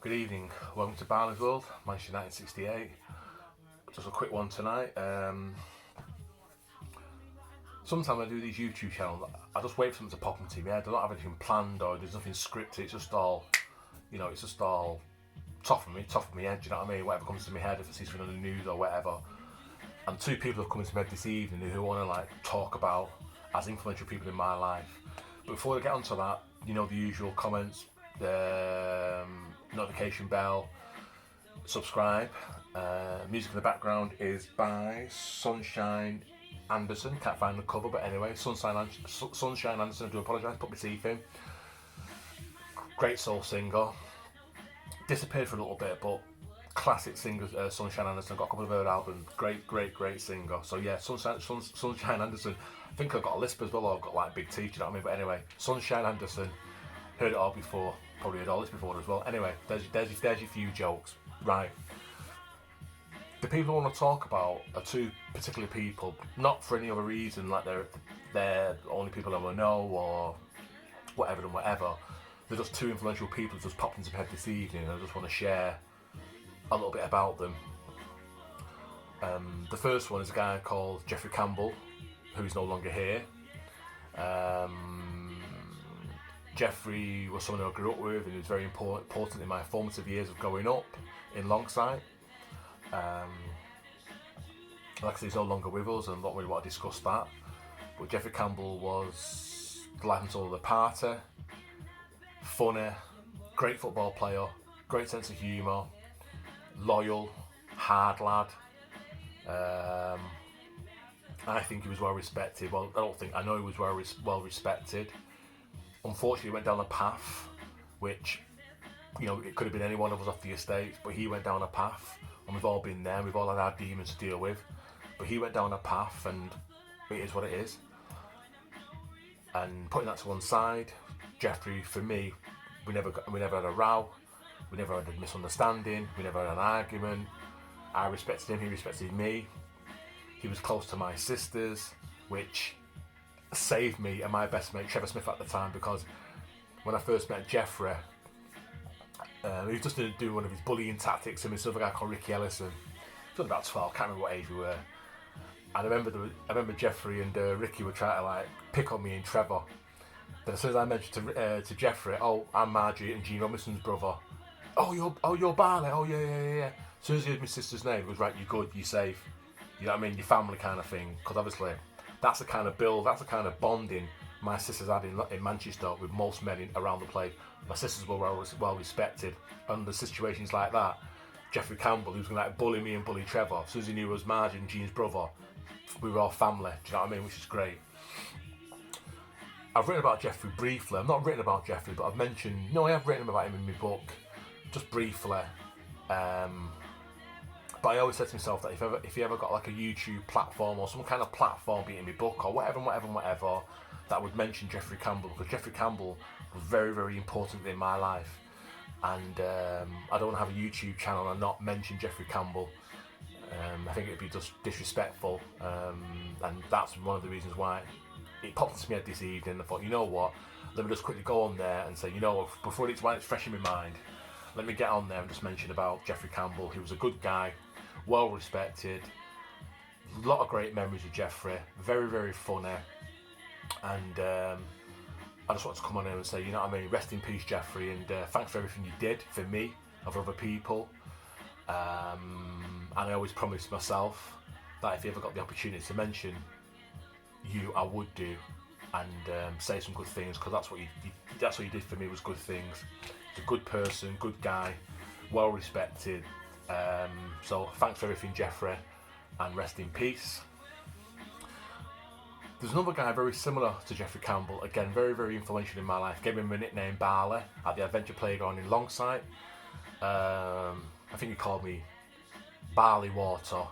Good evening, welcome to BARLEY'S World, Manchester United 68. Just a quick one tonight. Sometimes I do these YouTube channels, I just wait for something to pop into my head. I don't have anything planned or there's nothing scripted, it's just all, it's just all top of my head, do you know what I mean? Whatever comes to my head, if I see something on the news or whatever. And two people have come into my head this evening who want to talk about as influential people in my life. But before I get onto that, the usual comments, the notification bell, subscribe. Music in the background is by Sunshine Anderson. Can't find the cover, but anyway, Sunshine Anderson. I do apologise. Put my teeth in. Great soul singer. Disappeared for a little bit, but classic singer. Sunshine Anderson. Got a couple of her albums. Great singer. So yeah, Sunshine Anderson. I think I've got a lisp as well. Or I've got big teeth. You know what I mean? But anyway, Sunshine Anderson. Heard it all before. Probably heard all this before as well. Anyway, there's your few jokes. Right. The people I want to talk about are two particular people, not for any other reason, like they're the only people I will know or whatever. They're just two influential people who just popped into my head this evening, and I just want to share a little bit about them. The first one is a guy called Jeffrey Campbell, who's no longer here. Jeffrey was someone who I grew up with, and he was very important in my formative years of growing up in Longsight. Like I said, he's no longer with us, and I don't really want to discuss that. But Jeffrey Campbell was the life and soul of the party, funny, great football player, great sense of humour, loyal, hard lad. I think he was well respected. Well, I know he was well respected. Unfortunately, he went down a path which, it could have been any one of us off the estate, but he went down a path, and we've all been there, we've all had our demons to deal with, but he went down a path, and it is what it is. And putting that to one side, Jeffrey, for me, we never had a row, we never had a misunderstanding, we never had an argument. I respected him, he respected me. He was close to my sisters, which saved me and my best mate Trevor Smith at the time, because when I first met Jeffrey, he was just doing one of his bullying tactics, and this other guy called Ricky Ellison. He was about 12, can't remember what age we were. And I remember Jeffrey and Ricky were trying to pick on me and Trevor. But as soon as I mentioned to Jeffrey, oh, I'm Margie and Gene Robinson's brother. Oh, you're Barley. Oh yeah. As soon as he heard my sister's name, it was right. You're good. You're safe. You know what I mean? Your family kind of thing. Because obviously, that's the kind of build, that's the kind of bonding my sisters had in Manchester with most men around the place. My sisters were well respected. Under situations like that, Jeffrey Campbell, who was going to bully me and bully Trevor, as soon as he knew it was Margie and Gene's brother, we were all family. Do you know what I mean? Which is great. I've written about Jeffrey briefly. I've not written about Jeffrey, but I have written about him in my book, just briefly. But I always said to myself that if he ever got a YouTube platform or some kind of platform, be it in my book or whatever, that would mention Jeffrey Campbell, because Jeffrey Campbell was very, very important in my life. And I don't want to have a YouTube channel and not mention Jeffrey Campbell. I think it would be just disrespectful. And that's one of the reasons why it popped into my head this evening. I thought, you know what, let me just quickly go on there and say, before it's fresh in my mind, let me get on there and just mention about Jeffrey Campbell. He was a good guy, well respected, a lot of great memories of Jeffrey, very, very funny, and I just want to come on here and say, rest in peace, Jeffrey, and thanks for everything you did for me, of other people, and I always promised myself that if you ever got the opportunity to mention you, I would do, and say some good things, because that's what you did for me, was good things. He's a good person, good guy, well respected. So thanks for everything, Jeffrey, and rest in peace. There's another guy very similar to Jeffrey Campbell, again very, very influential in my life. Gave him a nickname Barley at the Adventure Playground in Longsight. I think he called me Barley Water.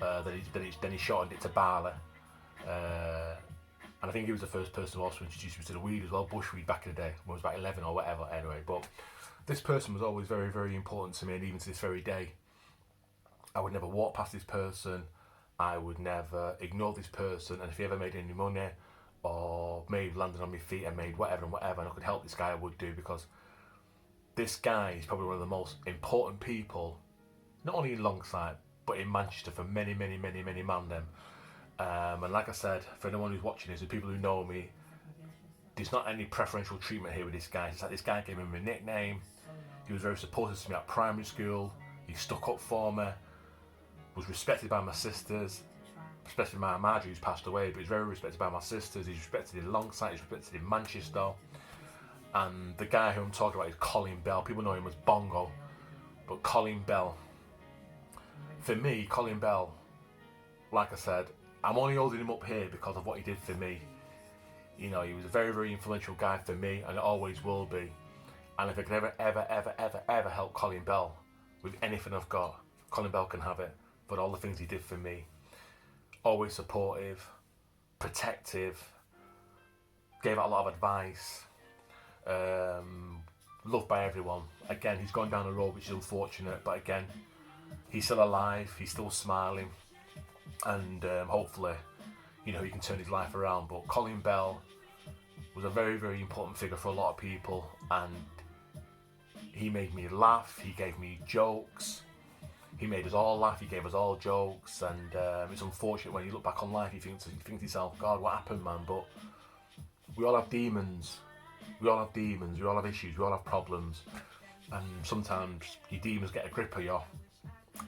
Then he shortened it to Barley. And I think he was the first person who also introduced me to the weed as well, bushweed, back in the day when I was about 11 or whatever. Anyway, but this person was always very, very important to me, and even to this very day, I would never walk past this person, I would never ignore this person, and if he ever made any money or landed on my feet and made whatever and I could help this guy, I would do, because this guy is probably one of the most important people, not only in Longsight, but in Manchester for many man them. And like I said, for anyone who's watching this, the people who know me, there's not any preferential treatment here with this guy. It's like this guy gave me a nickname. He was very supportive to me at primary school. He stuck up for me. Was respected by my sisters, especially my Marjorie who's passed away, but he's very respected by my sisters. He's respected in Longsight, he's respected in Manchester. And the guy who I'm talking about is Colin Bell. People know him as Bongo, but Colin Bell. For me, Colin Bell, like I said, I'm only holding him up here because of what he did for me. You know, he was a very influential guy for me, and it always will be. And if I could ever help Colin Bell with anything I've got, Colin Bell can have it. But all the things he did for me, always supportive, protective, gave out a lot of advice, loved by everyone. Again, he's gone down a road which is unfortunate, but again, he's still alive, he's still smiling, and hopefully, you know, he can turn his life around. But Colin Bell was a very important figure for a lot of people, and he made me laugh, he gave me jokes. He made us all laugh, he gave us all jokes, and it's unfortunate when you look back on life, you think to yourself, God, what happened, man? But we all have demons, we all have issues, we all have problems, and sometimes your demons get a grip of you.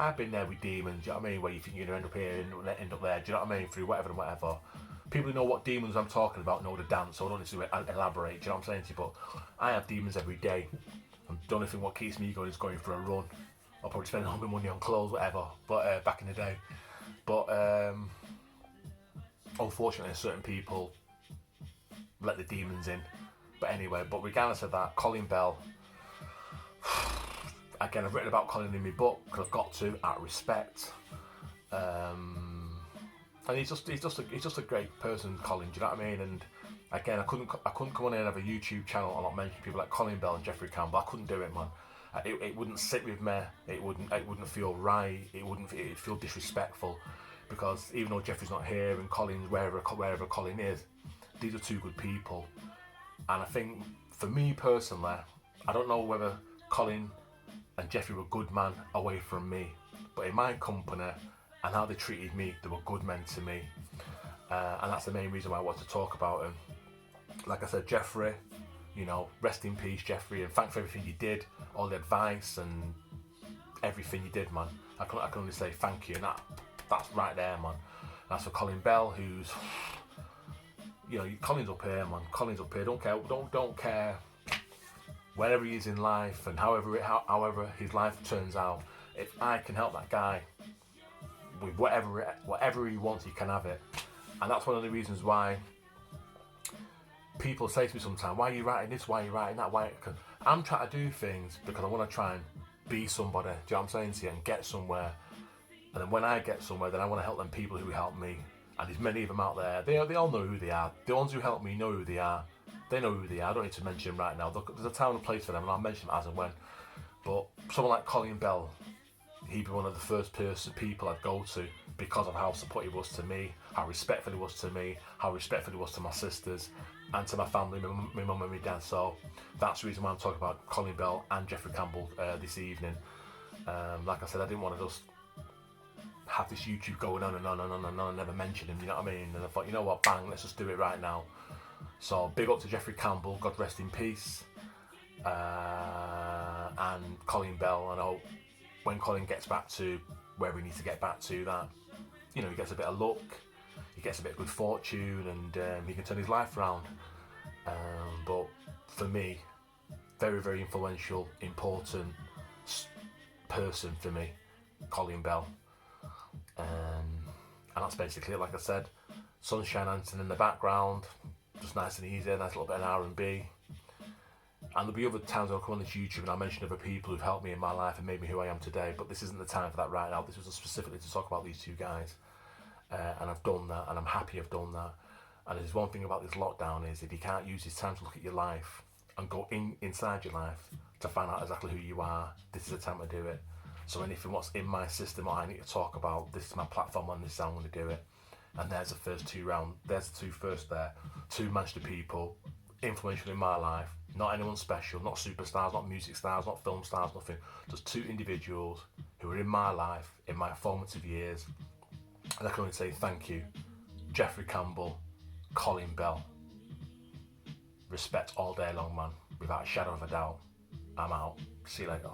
I've been there with demons, you know what I mean, where you think you're going to end up here and end up there, do you know what I mean, through whatever and whatever. People who know what demons I'm talking about know the dance, so I don't need to elaborate, do you know what I'm saying to you, but I have demons every day, and the only thing what keeps me going is going for a run. I'll probably spend all my money on clothes, whatever, but back in the day. But unfortunately, certain people let the demons in. But anyway, but regardless of that, Colin Bell, again, I've written about Colin in my book, because I've got to, out of respect. And he's just a great person, Colin, do you know what I mean? And again, I couldn't come on here and have a YouTube channel and not mention people like Colin Bell and Jeffrey Campbell. I couldn't do it, man. It wouldn't sit with me. It wouldn't feel right. It'd feel disrespectful, because even though Jeffrey's not here and Colin's wherever Colin is, these are two good people. And I think for me personally, I don't know whether Colin and Jeffrey were good men away from me, but in my company and how they treated me, they were good men to me. And that's the main reason why I want to talk about them. Like I said, Jeffrey, you know, rest in peace, Jeffrey, and thanks for everything you did, all the advice and everything you did, man. I can only say thank you, and that's right there, man. And that's for Colin Bell, who's, you know, Colin's up here, man. Colin's up here. Don't care wherever he is in life and however his life turns out. If I can help that guy with whatever he wants, he can have it. And that's one of the reasons why people say to me sometimes, why are you writing this, why are you writing that, why? Cause I'm trying to do things because I want to try and be somebody, do you know what I'm saying to you, and get somewhere. And then when I get somewhere, then I want to help them people who help me. And there's many of them out there, they all know who they are. The ones who help me know who they are. They know who they are, I don't need to mention them right now. There's a time and place for them, and I'll mention them as and when. But someone like Colin Bell, he'd be one of the first people I'd go to because of how supportive he was to me, how respectful he was to me, how respectful he was to my sisters and to my family, my mum and my dad. So that's the reason why I'm talking about Colin Bell and Jeffrey Campbell this evening. Like I said, I didn't want to just have this YouTube going on and never mention him, you know what I mean? And I thought, you know what, bang, let's just do it right now. So big up to Jeffrey Campbell, God rest in peace, and Colin Bell. And I hope when Colin gets back to where he needs to get back to, that, you know, he gets a bit of luck, he gets a bit of good fortune, and he can turn his life around. But for me, very influential, important person for me, Colin Bell. And that's basically it. Like I said, sunshine dancing in the background, just nice and easy, nice little bit of R&B. And there'll be other times I'll come on this YouTube and I'll mention other people who've helped me in my life and made me who I am today, but this isn't the time for that right now. This was specifically to talk about these two guys. And I've done that, and I'm happy I've done that. And there's one thing about this lockdown is, if you can't use this time to look at your life and go inside your life to find out exactly who you are, this is the time to do it. So anything what's in my system, what I need to talk about, this is my platform on this, I'm going to do it. And there's the first two rounds, there's the two first there, two Manchester people, influential in my life, Not anyone special, not superstars, not music stars, not film stars, nothing. Just two individuals who were in my life, in my formative years. And I can only say thank you. Jeffrey Campbell, Colin Bell. Respect all day long, man. Without a shadow of a doubt. I'm out. See you later.